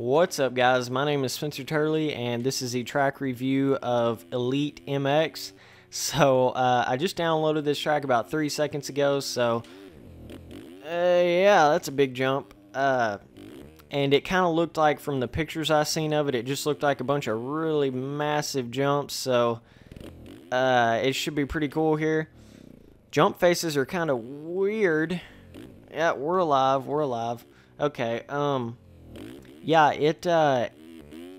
What's up, guys? My name is Spencer Turley, and this is a track review of Elite MX. So, I just downloaded this track about 3 seconds ago, so, yeah, that's a big jump. And it kind of looked like, from the pictures I seen of it, it just looked like a bunch of really massive jumps, so, it should be pretty cool here. Jump faces are kind of weird. Yeah, we're alive. Okay, yeah, it,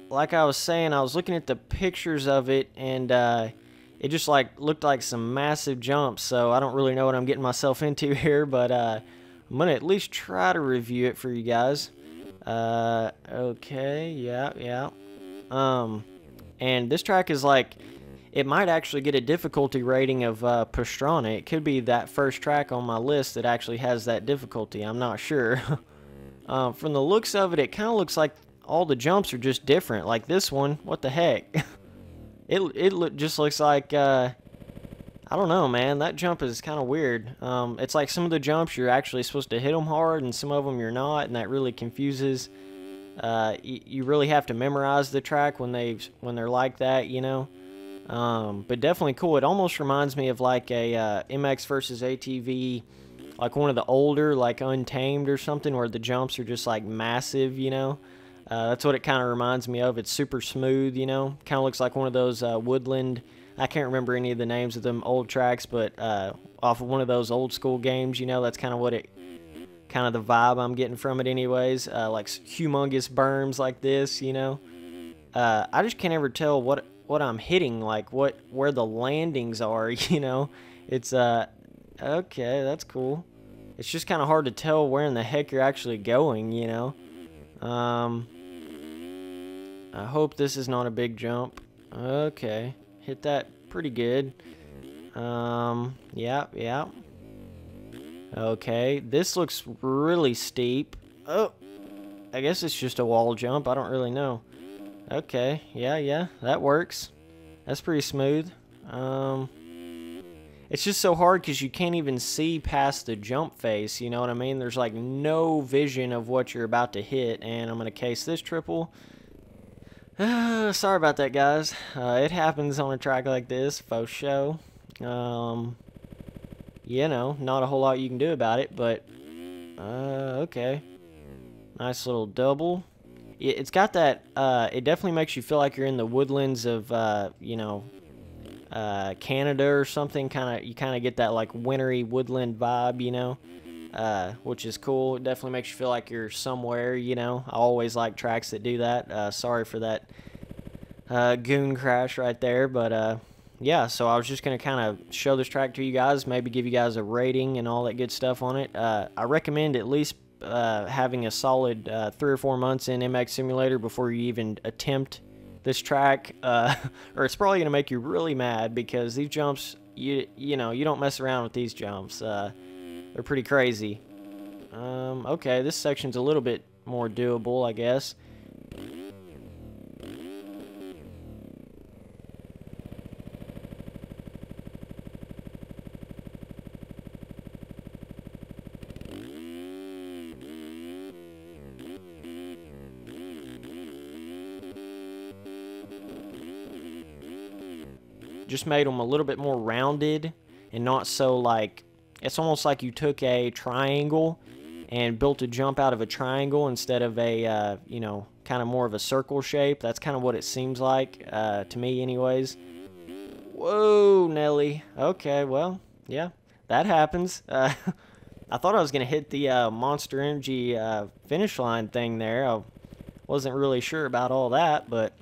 like I was saying, I was looking at the pictures of it, and, it just, like, looked like some massive jumps, so I don't really know what I'm getting myself into here, but, I'm gonna at least try to review it for you guys. Okay, yeah. And this track is, like, it might actually get a difficulty rating of, Pastrana. It could be that first track on my list that actually has that difficulty, I'm not sure. From the looks of it, it kind of looks like all the jumps are just different. Like this one, what the heck? It just looks like, I don't know, man. That jump is kind of weird. It's like some of the jumps you're actually supposed to hit them hard, and some of them you're not, and that really confuses. You really have to memorize the track when they're like that, you know. But definitely cool. It almost reminds me of like a MX versus ATV. Like one of the older, like Untamed or something, where the jumps are just like massive, you know. That's what it kind of reminds me of. It's super smooth, you know. Kind of looks like one of those woodland. I can't remember any of the names of them old tracks, but off of one of those old school games, you know. That's kind of what it, kind of the vibe I'm getting from it, anyways. Like humongous berms like this, you know. I just can't ever tell what I'm hitting, like where the landings are, you know. It's okay, that's cool. It's just kind of hard to tell where in the heck you're actually going, you know. I hope this is not a big jump. Okay, hit that pretty good. Yeah. Okay, this looks really steep. Oh, I guess it's just a wall jump. I don't really know. Okay, yeah, that works. That's pretty smooth. It's just so hard because you can't even see past the jump face, you know what I mean? There's like no vision of what you're about to hit, and I'm going to case this triple. Sorry about that, guys. It happens on a track like this, faux show. You know, not a whole lot you can do about it, but, okay. Nice little double. It's got that, it definitely makes you feel like you're in the woodlands of, you know, Canada or something. You kind of get that like wintry woodland vibe, you know, which is cool. It definitely makes you feel like you're somewhere, you know. I always like tracks that do that. Sorry for that goon crash right there, but yeah, so I was just gonna kind of show this track to you guys, maybe give you guys a rating and all that good stuff on it. I recommend at least having a solid 3 or 4 months in MX Simulator before you even attempt this track, or it's probably gonna make you really mad, because these jumps, you know, you don't mess around with these jumps. They're pretty crazy. Okay, this section's a little bit more doable, I guess. Just made them a little bit more rounded and not so like, it's almost like you took a triangle and built a jump out of a triangle instead of a, you know, kind of more of a circle shape. That's kind of what it seems like, to me anyways. Whoa, Nelly. Okay, well, yeah, that happens. I thought I was going to hit the Monster Energy finish line thing there. I wasn't really sure about all that, but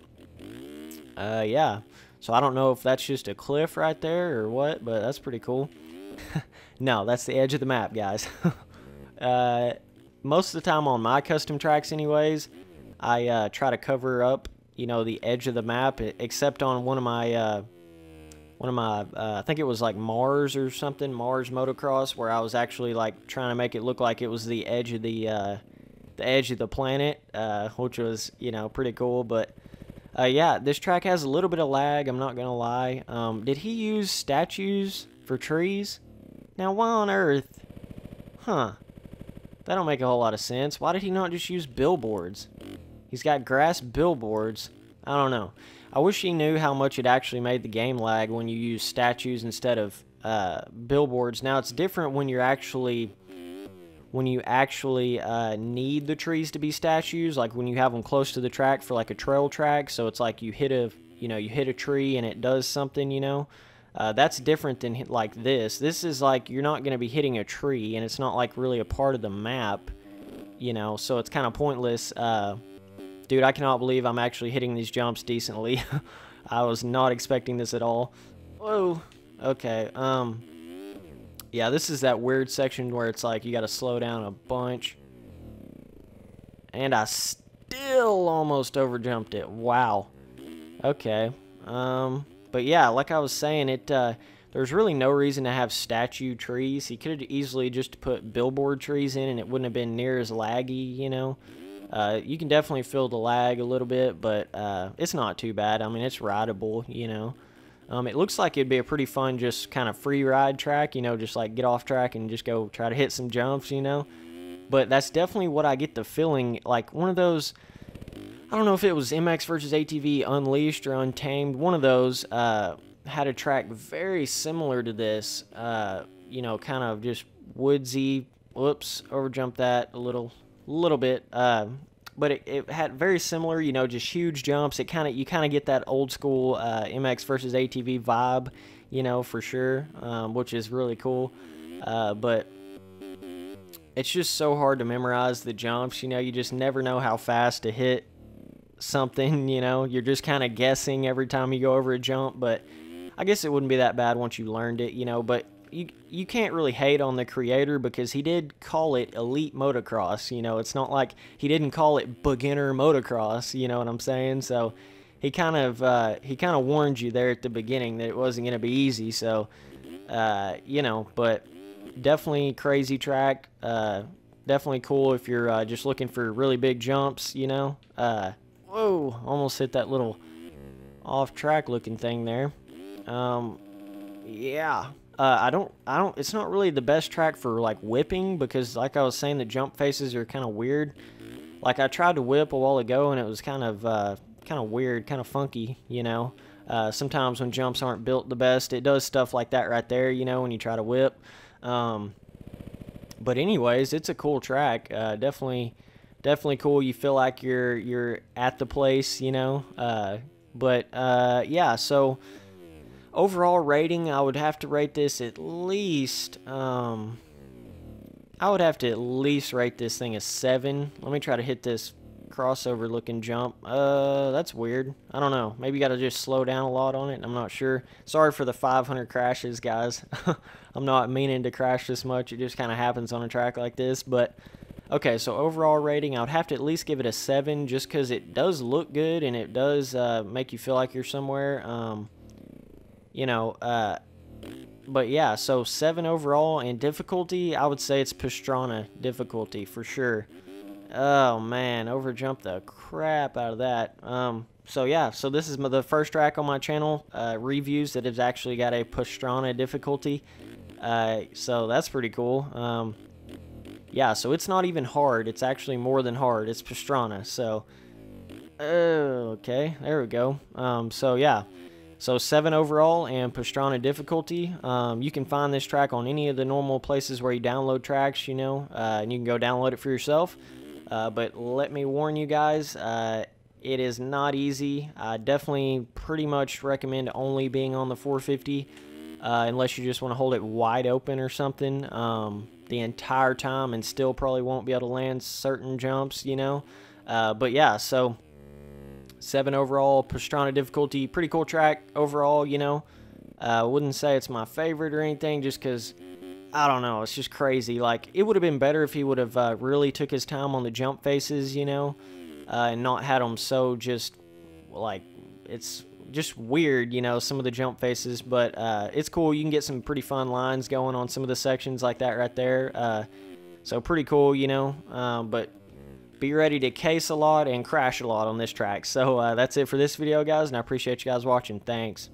yeah. So I don't know if that's just a cliff right there or what, but that's pretty cool. No, that's the edge of the map, guys. Most of the time on my custom tracks anyways, I try to cover up, you know, the edge of the map, except on one of my I think it was like Mars or something, Mars Motocross, where I was actually like trying to make it look like it was the edge of the edge of the planet, which was, you know, pretty cool. But yeah, this track has a little bit of lag, I'm not gonna lie. Did he use statues for trees? Now, why on earth? Huh. That don't make a whole lot of sense. Why did he not just use billboards? He's got grass billboards. I don't know. I wish he knew how much it actually made the game lag when you use statues instead of billboards. Now it's different when you're actually need the trees to be statues, like when you have them close to the track for like a trail track. So it's like you hit a tree and it does something, you know. That's different than like this. This is like you're not going to be hitting a tree, and it's not like really a part of the map, you know. So it's kind of pointless. Dude, I cannot believe I'm actually hitting these jumps decently. I was not expecting this at all. Whoa. Okay. Yeah, this is that weird section where it's like you got to slow down a bunch. And I still almost overjumped it. Wow. Okay. But yeah, like I was saying, there's really no reason to have statue trees. He could have easily just put billboard trees in and it wouldn't have been near as laggy, you know. You can definitely feel the lag a little bit, but it's not too bad. I mean, it's rideable, you know. It looks like it'd be a pretty fun, just kind of free ride track, you know, just like get off track and just go try to hit some jumps, you know. But that's definitely what I get the feeling, like one of those, I don't know if it was MX versus ATV Unleashed or Untamed, one of those had a track very similar to this, you know, kind of just woodsy. Whoops, overjumped that a little bit, but it had very similar, you know, just huge jumps. You kind of get that old school MX versus ATV vibe, you know, for sure, which is really cool. But it's just so hard to memorize the jumps, you know. You just never know how fast to hit something, you know. You're just kind of guessing every time you go over a jump, but I guess it wouldn't be that bad once you learned it, you know. But you can't really hate on the creator because he did call it Elite Motocross, you know. It's not like he didn't call it beginner motocross, you know what I'm saying? So he kind of warned you there at the beginning that it wasn't going to be easy. So you know, but definitely crazy track, definitely cool if you're just looking for really big jumps, you know. Whoa, almost hit that little off track looking thing there. Yeah. It's not really the best track for like whipping because, like I was saying, the jump faces are kind of weird. Like I tried to whip a while ago and it was kind of weird, kind of funky, you know. Sometimes when jumps aren't built the best, it does stuff like that right there, you know, when you try to whip. But anyways, it's a cool track. Definitely cool. You feel like you're at the place, you know. Yeah, so overall rating, I would have to rate this at least, I would have to at least rate this thing a 7. Let me try to hit this crossover looking jump. That's weird. I don't know. Maybe you got to just slow down a lot on it. I'm not sure. Sorry for the 500 crashes, guys. I'm not meaning to crash this much. It just kind of happens on a track like this. But, okay, so overall rating, I would have to at least give it a 7 just because it does look good and it does make you feel like you're somewhere. You know, but yeah, so 7 overall, and difficulty, I would say it's pastrana difficulty for sure. Oh man, overjumped the crap out of that. So yeah, so this is the first track on my channel, reviews that has actually got a pastrana difficulty. So that's pretty cool. Yeah, so it's not even hard, it's actually more than hard, it's pastrana. So okay, there we go. So yeah. So 7 overall and pastrana difficulty. You can find this track on any of the normal places where you download tracks, you know, and you can go download it for yourself. But let me warn you guys, it is not easy. I definitely pretty much recommend only being on the 450, unless you just want to hold it wide open or something the entire time and still probably won't be able to land certain jumps, you know. But yeah, so 7 overall, pastrana difficulty, pretty cool track overall, you know. I wouldn't say it's my favorite or anything just because, I don't know, it's just crazy. Like, it would have been better if he would have really took his time on the jump faces, you know, and not had them so just, like, it's just weird, you know, some of the jump faces. But it's cool. You can get some pretty fun lines going on some of the sections like that right there. So pretty cool, you know, but be ready to case a lot and crash a lot on this track. So that's it for this video, guys, and I appreciate you guys watching. Thanks.